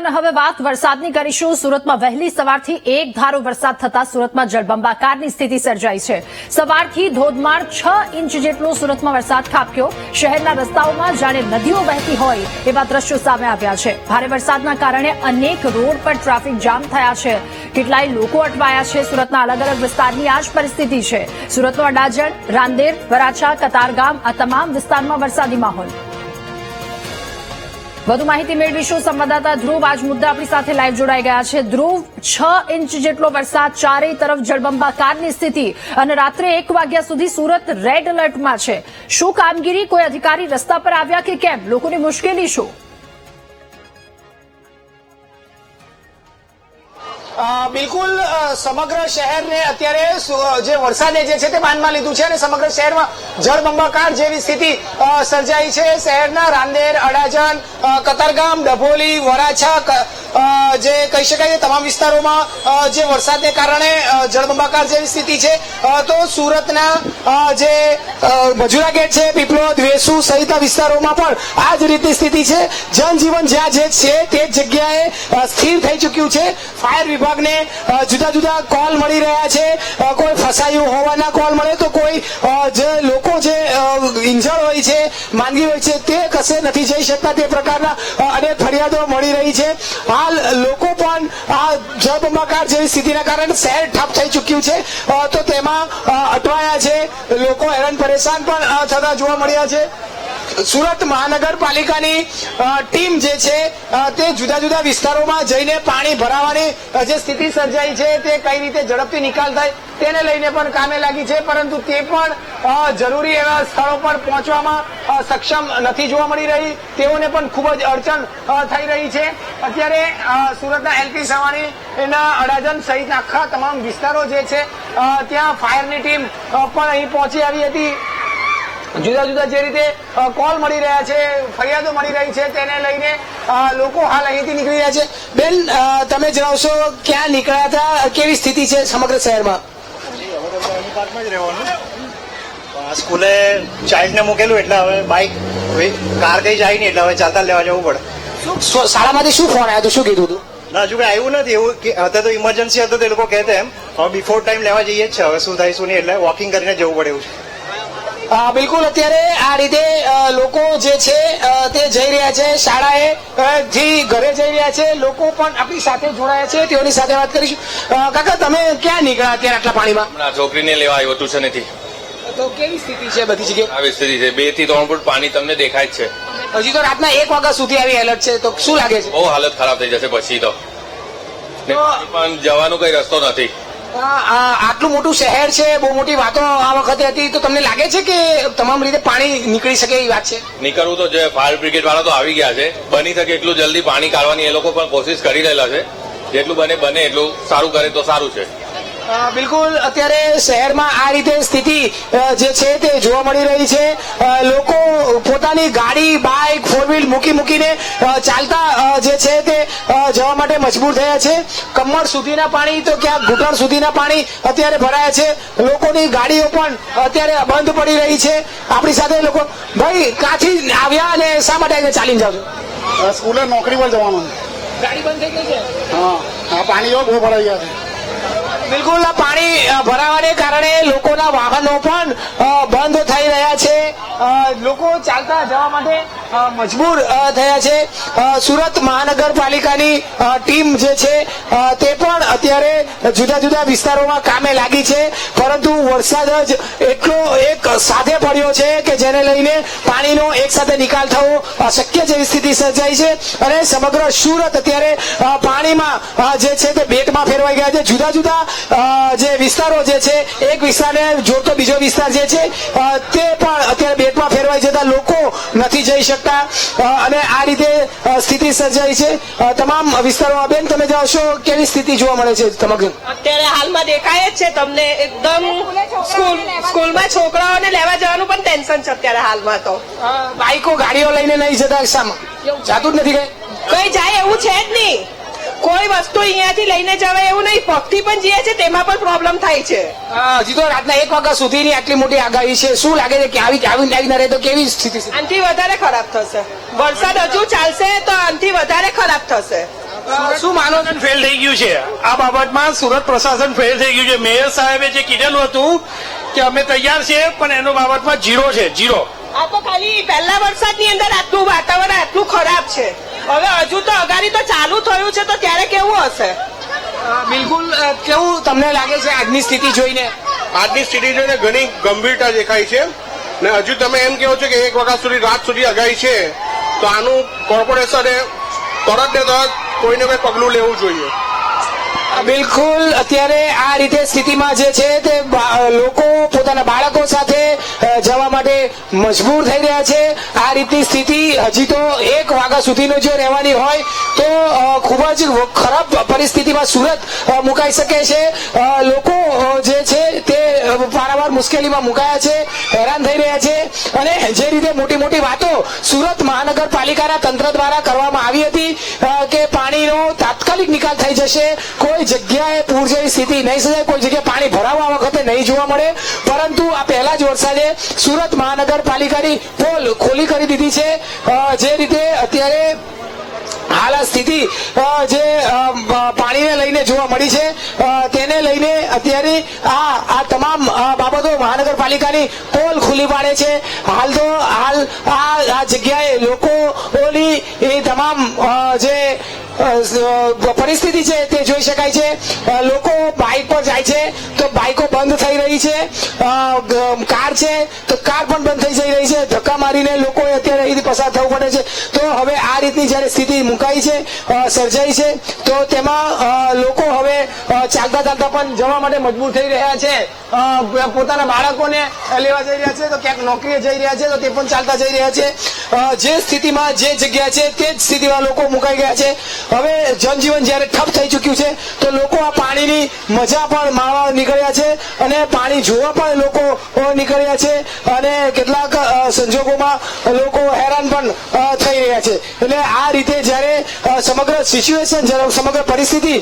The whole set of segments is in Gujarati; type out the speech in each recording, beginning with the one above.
અને હવે વાત વરસાદની કરીશું। સુરતમાં વહેલી સવારથી એક ધારો વરસાદ થતા સુરતમાં જળબંબાકારની સ્થિતિ સર્જાઈ છે। સવારથી ધોધમાર 6 ઇંચ જેટલો સુરતમાં વરસાદ ખાબક્યો। શહેરના રસ્તાઓમાં જાણે નદીઓ વહેતી હોય એવા દ્રશ્યો સામે આવ્યા છે। ભારે વરસાદના કારણે અનેક રોડ પર ટ્રાફિક જામ થયા છે। કેટલાય લોકો અટવાયા છે। સુરતના અલગ અલગ વિસ્તારની આ જ પરિસ્થિતિ છે। સુરતનો અડાજણ, રાંદેર, વરાછા, કતારગામ આ તમામ વિસ્તારમાં વરસાદી માહોલ। વધુ માહિતી મેળવીશું। સંવાદદાતા ધ્રુવ આજ મુદ્દા આપણી સાથે લાઈવ જોડાઈ ગયા છે। ધ્રુવ, 6 ઇંચ જેટલો વરસાદ, ચારેય તરફ જળબંબાકારની સ્થિતિ અને રાત્રે 1 વાગ્યા સુધી સુરત રેડ એલર્ટમાં છે। શું કામગીરી? કોઈ અધિકારી રસ્તા પર આવ્યા કે કેમ? લોકોની મુશ્કેલી શું? બિલકુલ સમગ્ર શહેરને અત્યારે જે વરસાદે જે છે તે બાંધમાં લીધું છે અને સમગ્ર શહેરમાં જળબંબાકાર જેવી સ્થિતિ સર્જાઈ છે। શહેરના રાંદેર, અડાજણ, કતારગામ, ડભોલી, વરાછા જે કહી શકાય તમામ વિસ્તારોમાં જે વરસાદને કારણે જળબંબાકાર જેવી સ્થિતિ છે। તો સુરતના જે મજુરા ગેટ છે, પીપલોદ, વેસુ સહિતના વિસ્તારોમાં પણ આ જ રીતની સ્થિતિ છે। જનજીવન જ્યાં જે છે તે જ જગ્યાએ સ્થિર થઈ ચૂક્યું છે। ફાયર વિભાગને જુદા જુદા કોલ મળી રહ્યા છે। કોઈ ફસાયું હોવાના કોલ મળે તો કોઈ જે લોકો જે ઇન્જર્ડ હોય છે, માંદગી હોય છે, તે કશે નથી જઈ શકતા તે પ્રકારના અનેક ફરિયાદો મળી રહી છે। હાલ લોકો પણ આ જળબંબાકાર જેવી સ્થિતિના કારણે શહેર ઠપ થઈ ચૂક્યું છે તો તેમાં અટવાયા છે। લોકો હેરાન પરેશાન પણ થતા જોવા મળ્યા છે। સુરત મહાનગરપાલિકાની ટીમ જે છે તે જુદા જુદા વિસ્તારોમાં જઈને પાણી ભરાવાની જે સ્થિતિ સર્જાઈ છે તે કઈ રીતે ઝડપથી નિકાલ થાય તેને લઈને પણ કામે લાગી છે, પરંતુ તે પણ જરૂરી એવા સ્થળો પર પહોંચવામાં સક્ષમ નથી જોવા મળી રહી। તેઓને પણ ખૂબ જ અડચણ થઈ રહી છે। અત્યારે સુરતના એલપી સવાણી એના અડાજણ સહિત આખા તમામ વિસ્તારો જે છે ત્યાં ફાયરની ટીમ પણ અહીં પહોંચી આવી હતી। જુદા જુદા જે રીતે કોલ મળી રહ્યા છે, ફરિયાદો મળી રહી છે તેને લઈને લોકો હાલ અહીંથી નીકળી રહ્યા છે। બેન, તમે જણાવશો ક્યાં નીકળ્યા હતા, કેવી સ્થિતિ છે સમગ્ર શહેરમાં? સ્કૂલે ચાઇલ્ડને મૂકેલું એટલે હવે બાઇક કાર કઈ જાય નહીં એટલે હવે ચાલતા લેવા જવું પડે। શાળામાંથી શું ફોન આવ્યો હતો, શું કીધું હતું? ના, હજુ કઈ આવ્યું નથી। એવું અત્યારે તો ઇમરજન્સી હતું તો એ લોકો કહેતે એમ હવે બિફોર ટાઈમ લેવા જઈએ જ છે। હવે શું થાય શું નહીં એટલે વોકિંગ કરીને જવું પડે એવું છે। બિલકુલ અત્યારે આ રીતે લોકો જે છે તે જઈ રહ્યા છે, શાળાએ થી ઘરે જઈ રહ્યા છે। લોકો પણ આપણી સાથે જોડાયા છે, તેઓની સાથે વાત કરીશું। કાકા, તમે ક્યાં નીકળ્યા અત્યારે આટલા પાણીમાં? છોકરીને લેવા આવ્યો ટ્યુશનેથી। તો કેવી સ્થિતિ છે બધી જગ્યાએ? આવી સ્થિતિ છે, 2 થી 3 ફૂટ પાણી તમને દેખાય જ છે। હજી તો રાતના 1 વાગ્યા સુધી આવી એલર્ટ છે, તો શું લાગે છે? બહુ હાલત ખરાબ થઈ જશે પછી તો પણ જવાનો કઈ રસ્તો નથી। આટલું મોટું શહેર છે, બહુ મોટી વાતો આ વખતે હતી, તો તમને લાગે છે કે તમામ રીતે પાણી નીકળી શકે એવી વાત છે? નીકળવું તો જે ફાયર બ્રિગેડ વાળા તો આવી ગયા છે, બની શકે એટલું જલ્દી પાણી કાઢવાની એ લોકો પણ કોશિશ કરી રહેલા છે। જેટલું બને એટલું સારું કરે તો સારું છે। બિલકુલ અત્યારે શહેરમાં આ રીતે સ્થિતિ જે છે તે જોવા મળી રહી છે। લોકો પોતાની ગાડી, બાઇક, 4 વ્હીલ મૂકીને ચાલતા જે છે તે જવા માટે મજબૂર થયા છે। કમર સુધીના પાણી તો ક્યાંક ઘૂંટણ સુધીના પાણી અત્યારે ભરાયા છે। લોકોની ગાડીઓ પણ અત્યારે બંધ પડી રહી છે। આપણી સાથે લોકો, ભાઈ ક્યાંથી આવ્યા અને શા માટે ચાલીને જાવ છો? સ્કૂલે નોકરી પર જવાનું। ગાડી બંધ થઈ ગઈ છે? હા, પાણી બહુ ભરાઈ ગયા છે। બિલકુલ પાણી ભરાવાને કારણે લોકોના વાહનો પણ બંધ થઈ રહ્યા છે। લોકો ચાલતા જવા માટે મજબૂર થયા છે। સુરત મહાનગરપાલિકાની ટીમ જે છે તે પણ અત્યારે જુદા જુદા વિસ્તારોમાં કામે લાગી છે, પરંતુ વરસાદ જ એટલો એક સાથે પડ્યો છે કે જેને લઈને પાણીનો એક સાથે નિકાલ થવો અશક્ય જેવી સ્થિતિ સર્જાઈ છે અને સમગ્ર સુરત અત્યારે પાણીમાં જે છે તે બેટમાં ફેરવાઈ ગયા છે। જુદા જુદા જે વિસ્તારો જે છે, એક વિસ્તારને જોડતો બીજો વિસ્તાર જે છે તે પણ અત્યારે બેટમાં ફેરવાઈ જતા લોકો નથી જઈ શકતા અને આ રીતે સ્થિતિ સર્જાઈ છે તમામ વિસ્તારોમાં। બેન, તમે જાણશો કેવી સ્થિતિ જોવા મળે છે તમારે? અત્યારે હાલમાં દેખાય જ છે તમને, એકદમ સ્કૂલમાં છોકરાઓને લેવા જવાનું પણ ટેન્શન છે અત્યારે હાલમાં। તો બાઈકો, ગાડીઓ લઈને નહીં જતા, શામાં જાતું જ નથી? કઈ જાય એવું છે જ નહીં। કોઈ વસ્તુ અહીંયાથી લઈને જવાય એવું નહીં। પગથી પણ જઈએ છે તેમાં પણ પ્રોબ્લેમ થાય છે। હજી તો રાતના 1 વાગ્યા સુધીની આટલી મોટી આગાહી છે। શું લાગે છે કે આવી ના રહે તો કેવી સ્થિતિ છે? આનાથી વધારે ખરાબ થશે। વરસાદ હજુ ચાલશે તો આનાથી વધારે ખરાબ થશે। શું માનો છો? ફેલ થઈ ગયું છે આ બાબતમાં. સુરત પ્રશાસન ફેલ થઈ ગયું છે. મેયર સાહેબે જે કીધેલું હતું કે અમે તૈયાર છીએ, પણ એનો બાબતમાં ઝીરો છે, ઝીરો. આ તો ખાલી પહેલા વરસાદની અંદર આટલું વાતાવરણ આટલું ખરાબ છે. હવે હજુ તો અગાડી તો ચાલુ થયું છે, તો ત્યારે કેવું હશે? બિલકુલ કેવું તમને લાગે છે આજની સ્થિતિ જોઈને? આજની સ્થિતિ જોઈને ઘણી ગંભીરતા દેખાય છે ને હજુ તમે એમ કહો છો કે 1 વાગ્યા સુધી રાત સુધી આગાહી છે, તો આનું કોર્પોરેશને તરત ને તરત કોઈને કોઈ પગલું લેવું જોઈએ. બિલકુલ અત્યારે આ રીતે સ્થિતિમાં જે છે તે લોકો પોતાના બાળકો સાથે જવા માટે મજબૂર થઈ રહ્યા છે. આ રીતની સ્થિતિ હજી તો 1 વાગ્યા સુધીનો જો રહેવાની હોય તો ખૂબ જ ખરાબ પરિસ્થિતિમાં સુરત મુકાઈ શકે છે. લોકો જે છે તે વારંવાર મુશ્કેલીમાં મુકાયા છે, હેરાન થઈ રહ્યા છે. અને જે રીતે મોટી મોટી વાતો સુરત મહાનગરપાલિકાના તંત્ર દ્વારા કરવામાં આવી હતી કે પાણીનો તાત્કાલિક નિકાલ થઈ જશે, કોઈ જગ્યાએ પૂર જેવી સ્થિતિ નહીં સર્જાય, કોઈ જગ્યાએ પાણી ભરાવા વખતે નહીં જોવા મળે, પરંતુ આ પહેલા જ વરસાદે સુરત મહાનગરપાલિકાની પોલ ખોલી કરી દીધી છે. જે રીતે અત્યારે હાલ આ સ્થિતિ જે પાણીને લઈને જોવા મળી છે તેને લઈને અત્યારે આ તમામ બાબતો મહાનગરપાલિકાની પોલ ખુલ્લી પાડે છે. હાલ આ જગ્યાએ લોકોની એ તમામ જે પરિસ્થિતિ છે તે જોઈ શકાય છે. લોકો બાઇક પર જાય છે તો બાઇકો બંધ થઈ રહી છે, કાર છે તો કાર પણ બંધ થઈ જઈ રહી છે. ધક્કા મારીને લોકોએ અત્યારે અહીંથી પસાર થવું પડે છે. તો હવે આ રીતની જયારે સ્થિતિ મુકાઈ છે, સર્જાઈ છે, તો તેમાં લોકો હવે ચાલતા ચાલતા પણ જવા માટે મજબૂર થઈ રહ્યા છે. પોતાના બાળકોને લેવા જઈ રહ્યા છે તો ક્યાંક નોકરીએ જઈ રહ્યા છે તો તે પણ ચાલતા જઈ રહ્યા છે. જે સ્થિતિમાં જે જગ્યા છે તે જ સ્થિતિમાં લોકો મુકાઈ ગયા છે. હવે જનજીવન જયારે ઠપ થઈ ચુક્યું છે તો લોકો આ પાણીની મજા પણ માણવા નીકળ્યા છે અને પાણી જોવા પણ લોકો નીકળ્યા છે. અને કેટલાક સંજોગોમાં લોકો હેરાન પણ થઈ રહ્યા છે. એટલે આ રીતે જયારે સમગ્ર સિચ્યુએશન, સમગ્ર પરિસ્થિતિ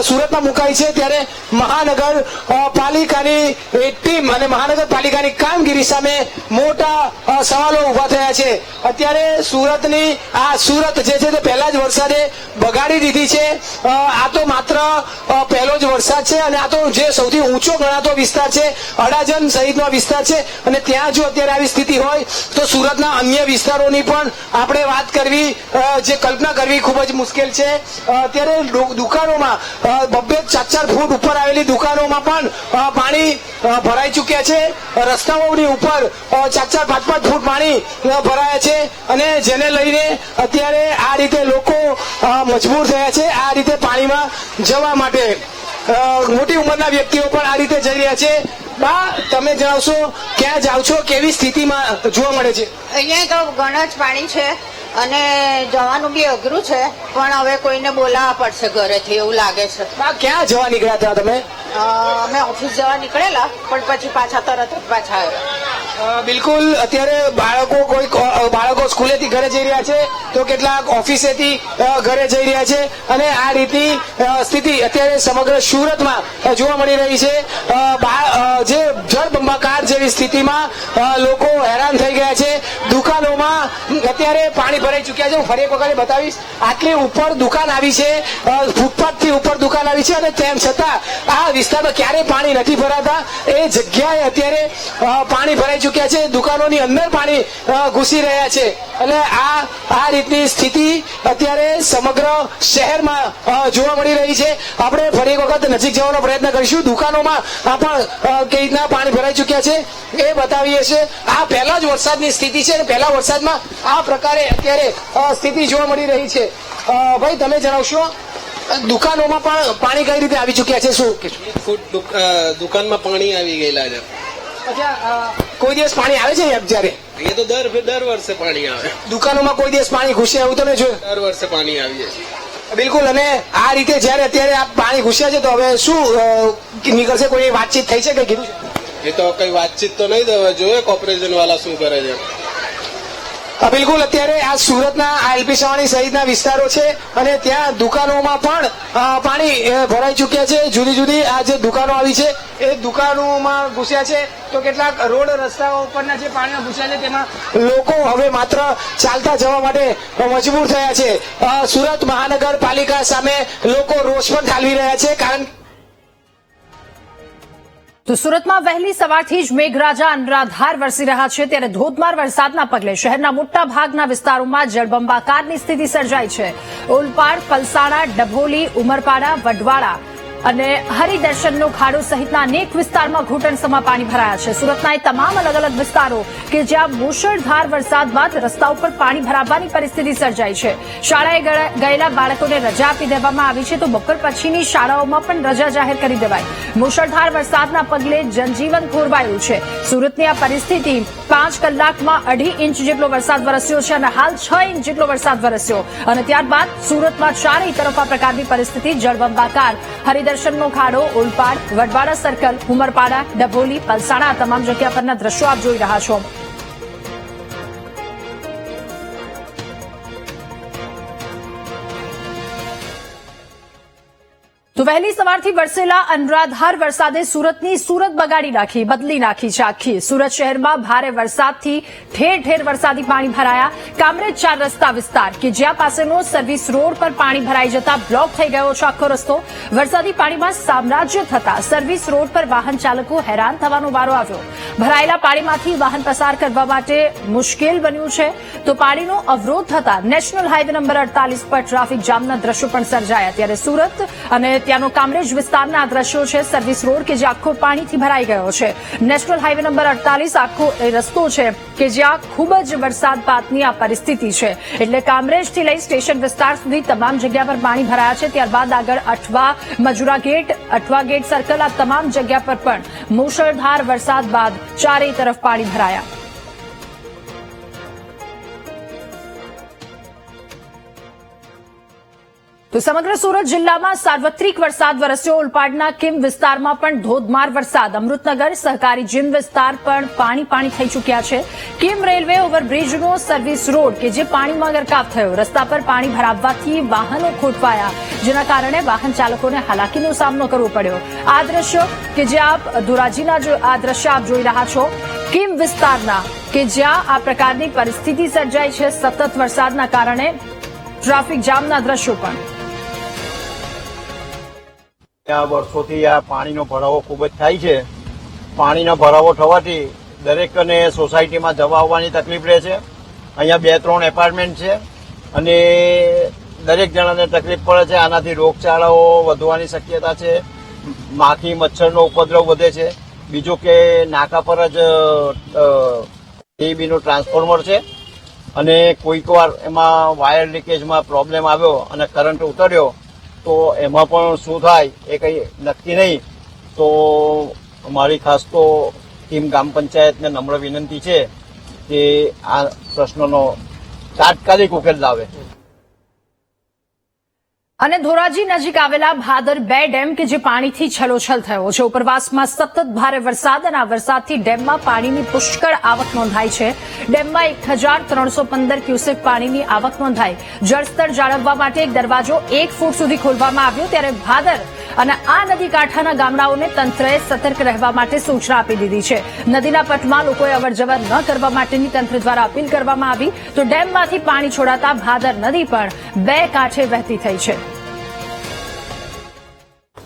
સુરતમાં મુકાઈ છે ત્યારે મહાનગરપાલિકાની ટીમ અને મહાનગરપાલિકાની કામગીરી સામે મોટા સવાલો ઉભા થયા છે. અત્યારે સુરતની આ સુરત જે છે તે પહેલા જ વરસાદે બગાડી દીધી છે. આ તો માત્ર પહેલો જ વરસાદ છે અને આ તો જે સૌથી ઊંચો ગણાતો વિસ્તાર છે અડાજણ સહિતનો વિસ્તાર છે. અને ત્યાં જો અત્યારે આવી સ્થિતિ હોય તો સુરતના અન્ય વિસ્તારોની પણ આપણે વાત કરવી, જે કલ્પના કરવી ખૂબ જ મુશ્કેલ છે. અત્યારે દુકાનોમાં 2-4 ફૂટ ઉપર આવેલી દુકાનોમાં પણ પાણી ભરાઈ ચુક્યા છે. રસ્તાઓની ઉપર 4-5 ફૂટ પાણી ભરાયા છે અને જેને લઈને અત્યારે આ રીતે લોકો મજબૂર થયા છે આ રીતે પાણીમાં જવા માટે. મોટી ઉંમરના વ્યક્તિઓ પણ આ રીતે જઈ રહ્યા છે. બા, તમે જણાવશો ક્યાં જાવ છો, કેવી સ્થિતિમાં જોવા મળે છે? અહીંયા તો ઘણા જ પાણી છે અને જવાનું બી અઘરું છે, પણ હવે કોઈને બોલાવવા પડશે ઘરેથી એવું લાગે છે. બા, ક્યાં જવા નીકળ્યા હતા તમે? અમે ઓફિસ જવા નીકળેલા પણ પછી પાછા તરત જ પાછા આવ્યા. બિલકુલ અત્યારે બાળકો સ્કૂલેથી ઘરે જઈ રહ્યા છે તો કેટલાક ઓફિસેથી ઘરે જઈ રહ્યા છે અને આ રીતની સ્થિતિ અત્યારે સમગ્ર સુરતમાં જોવા મળી રહી છે. જે જળબંબાકાર જેવી સ્થિતિમાં લોકો હેરાન થઈ ગયા છે. દુકાનોમાં અત્યારે પાણી ભરાઈ ચુક્યા છે. હું ફરી એક વખત બતાવીશ, આટલી ઉપર દુકાન આવી છે, ફૂટપાથથી ઉપર દુકાન આવી છે અને તેમ છતાં આ વિસ્તારમાં ક્યારેય પાણી નથી ભરાતા. એ જગ્યાએ અત્યારે પાણી ભરાઈ ચુક્યા છે. દુકાનોની અંદર પાણી ઘૂસી રહ્યા છે. એટલે આ રીતની સ્થિતિ અત્યારે સમગ્ર શહેરમાં જોવા મળી રહી છે. આપણે ફરી એક વખત નજીક જવાનો પ્રયત્ન કરીશું. દુકાનોમાં પણ કઈ રીતના પાણી ભરાઈ ચુક્યા છે એ બતાવીએ છીએ. આ પહેલા જ વરસાદની સ્થિતિ છે અને પહેલા વરસાદમાં આ પ્રકારે અત્યારે સ્થિતિ જોવા મળી રહી છે. ભાઈ, તમે જણાવશો દુકાનોમાં પણ પાણી કઈ રીતે આવી ચુક્યા છે? શું દુકાનમાં પાણી આવી ગયેલા છે. અચ્છા, કોઈ દિવસ પાણી આવે છે જયારે? એ તો દર વર્ષે પાણી આવે. દુકાનોમાં કોઈ દિવસ પાણી ઘૂસે એવું તમે જોયું? દર વર્ષે પાણી આવી જાય. બિલકુલ. અને આ રીતે જયારે અત્યારે આ પાણી ઘૂસ્યા છે તો હવે શું નીકળશે? કોઈ વાતચીત થઈ છે, કઈ કીધું છે? એ તો કઈ વાતચીત તો નહીં, હવે જોઈએ કોર્પોરેશન વાળા શું કરે છે. બિલકુલ અત્યારે આ સુરતના આ એલપી સવાણી સહિતના વિસ્તારો છે અને ત્યાં દુકાનોમાં પણ પાણી ભરાઈ ચુક્યા છે. જુદી જુદી આ જે દુકાનો આવી છે એ દુકાનોમાં ઘૂસ્યા છે. તો કેટલાક રોડ રસ્તાઓ ઉપરના જે પાણીમાં ઘૂસ્યા છે તેમાં લોકો હવે માત્ર ચાલતા જવા માટે મજબૂર થયા છે. સુરત મહાનગરપાલિકા સામે લોકો રોષ પણ ઠાલવી રહ્યા છે. કારણ તો સુરતમાં વહેલી સવારથી જ મેઘરાજા અનરાધાર વરસી રહ્યા છે. ત્યારે ધોધમાર વરસાદના પગલે શહેરના મોટા ભાગના વિસ્તારોમાં જળબંબાકારની સ્થિતિ સર્જાઈ છે. ઓલપાડ, પલસાણા, ડભોલી, ઉમરપાડા, વડવાડા અને હરિદર્શનનો ખાડો સહિતના અનેક વિસ્તારમાં ઘૂંટણસમાં પાણી ભરાયા છે. સુરતના એ તમામ અલગ અલગ વિસ્તારો કે જ્યાં મુશળધાર વરસાદ બાદ રસ્તા ઉપર પાણી ભરાવાની પરિસ્થિતિ સર્જાઈ છે. શાળાએ ગયેલા બાળકોને રજા આપી દેવામાં આવી છે, તો બપોર પછીની શાળાઓમાં પણ રજા જાહેર કરી દેવાઈ. મુશળધાર વરસાદના પગલે જનજીવન ખોરવાયું છે. સુરતની આ પરિસ્થિતિ 5 કલાકમાં 2.5 ઇંચ જેટલો વરસાદ વરસ્યો છે અને હાલ 6 ઇંચ જેટલો વરસાદ વરસ્યો અને ત્યારબાદ સુરતમાં ચારેય તરફ આ પ્રકારની પરિસ્થિતિ જળબંબાકાર. હરિદર્શનનો ખાડો, ઓલપાડ, વડવાડા સર્કલ, ઉમરપાડા, ડભોલી, પલસાણા તમામ જગ્યા પરના દ્રશ્યો આપ જોઈ રહ્યા છો. તો વહેલી સવારથી વરસેલા અનરાધાર વરસાદે સુરતની સુરત બગાડી નાખી, બદલી નાખી છે આખી. સુરત શહેરમાં ભારે વરસાદથી ઠેર ઠેર વરસાદી પાણી ભરાયા. કામરેજ 4 રસ્તા વિસ્તાર કે જ્યાં પાસેનો સર્વિસ રોડ પર પાણી ભરાઈ જતા બ્લોક થઈ ગયો છે આખો રસ્તો. વરસાદી પાણીમાં સામ્રાજ્ય થતા સર્વિસ રોડ પર વાહન ચાલકો હેરાન થવાનો વારો આવ્યો. ભરાયેલા પાણીમાંથી વાહન પસાર કરવા માટે મુશ્કેલ બન્યું છે. તો પાણીનો અવરોધ થતા નેશનલ હાઈવે નંબર 48 પર ટ્રાફિક જામના દ્રશ્યો પણ સર્જાયા. ત્યારે સુરત અને ત્યાંનો કામરેજ વિસ્તારના દ્રશ્યો છે. સર્વિસ રોડ કે જે આખો પાણીથી ભરાઈ ગયો છે. નેશનલ હાઈવે નંબર 48 આખો એ રસ્તો છે કે જ્યાં ખૂબ જ વરસાદ બાદની આ પરિસ્થિતિ છે. એટલે કામરેજથી લઈ સ્ટેશન વિસ્તાર સુધી તમામ જગ્યા પર પાણી ભરાયા છે. ત્યારબાદ આગળ Athwa, Majura gate, Athwa gate circle આ તમામ જગ્યા પર પણ મુશળધાર વરસાદ બાદ ચારેય તરફ પાણી ભરાયા. તો સમગ્ર સુરત જિલ્લામાં સાર્વત્રિક વરસાદ વરસ્યો. ઓલપાડના કિમ વિસ્તારમાં પણ ધોધમાર વરસાદ. અમૃતનગર, સહકારી જીમ વિસ્તાર પણ પાણી થઈ ચૂક્યા છે. કિમ રેલવે ઓવરબ્રિજનો સર્વિસ રોડ કે જે પાણીમાં ગરકાવ થયો. રસ્તા પર પાણી ભરાવવાથી વાહનો ખોટવાયા, જેના કારણે વાહન ચાલકોને હાલાકીનો સામનો કરવો પડ્યો. આ દ્રશ્ય કે જે આપ ધોરાજીના આ દ્રશ્ય આપ જોઈ રહ્યા છો કિમ વિસ્તારના કે જ્યાં આ પ્રકારની પરિસ્થિતિ સર્જાઈ છે. સતત વરસાદના કારણે ટ્રાફિક જામના દ્રશ્યો પણ. ત્યાં વર્ષોથી આ પાણીનો ભરાવો ખૂબ જ થાય છે. પાણીનો ભરાવો થવાથી દરેકને સોસાયટીમાં જવા આવવાની તકલીફ રહે છે. અહીંયા 2-3 એપાર્ટમેન્ટ છે અને દરેક જણાને તકલીફ પડે છે. આનાથી રોગચાળાઓ વધવાની શક્યતા છે. માખી મચ્છરનો ઉપદ્રવ વધે છે. બીજું કે નાકા પર જ ટીબીનું ટ્રાન્સફોર્મર છે અને કોઈક વાર એમાં વાયર લીકેજમાં પ્રોબ્લેમ આવ્યો અને કરંટ ઉતર્યો તો એમાં પણ શું થાય એ કંઈ નક્કી નહીં. તો મારી ખાસ તો ટીમ ગ્રામ પંચાયતને નમ્ર વિનંતી છે કે આ પ્રશ્નનો તાત્કાલિક ઉકેલ લાવે. અને ધોરાજી નજીક આવેલા ભાદર 2 ડેમ કે જે પાણીથી છલોછલ થયો છે. ઉપરવાસમાં સતત ભારે વરસાદ અને આ વરસાદથી ડેમમાં પાણીની પુષ્કળ આવક નોંધાઈ છે. ડેમમાં 1315 ક્યુસેક પાણીની આવક નોંધાઈ. જળસ્તર જાળવવા માટે એક દરવાજો 1 ફૂટ સુધી ખોલવામાં આવ્યો. ત્યારે ભાદર અને આ નદી કાંઠાના ગામડાઓને તંત્રએ સતર્ક રહેવા માટે સૂચના આપી દીધી છે. નદીના પટમાં લોકોએ અવરજવર ન કરવા માટેની તંત્ર દ્વારા અપીલ કરવામાં આવી. તો ડેમમાંથી પાણી છોડાતા ભાદર નદી પણ 2 કાંઠે વહેતી થઈ છે.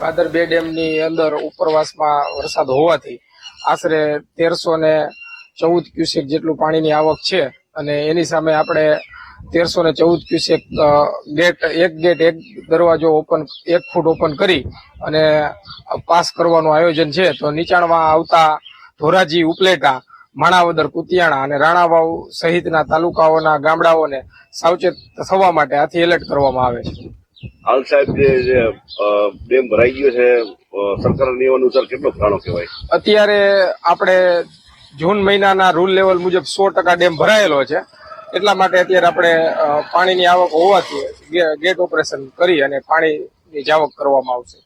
ભાદર 2 ડેમની અંદર ઉપરવાસમાં વરસાદ હોવાથી આશરે 1314 ક્યુસેક જેટલું પાણીની આવક છે અને એની સામે આપણે 1314 ક્યુસેક એક દરવાજો ઓપન 1 ફૂટ ઓપન કરી અને પાસ કરવાનું આયોજન છે. તો નીચાણમાં આવતા ધોરાજી, ઉપલેટા, માણાવદર, કુતિયાણા અને રાણાવાવ સહિતના તાલુકાઓના ગામડાઓને સાવચેત થવા માટે આથી એલર્ટ કરવામાં આવે છે. હાલ સાહેબ જે ડેમ ભરાઈ ગયો છે, સરકારના નિયમ અનુસાર કેટલો ઘાણો કહેવાય? અત્યારે આપણે જૂન મહિનાના રૂલ લેવલ મુજબ 100% ડેમ ભરાયેલો છે. એટલા માટે અત્યારે આપણે પાણીની આવક હોવાથી ગેટ ઓપરેશન કરી અને પાણીની જાવક કરવામાં આવશે.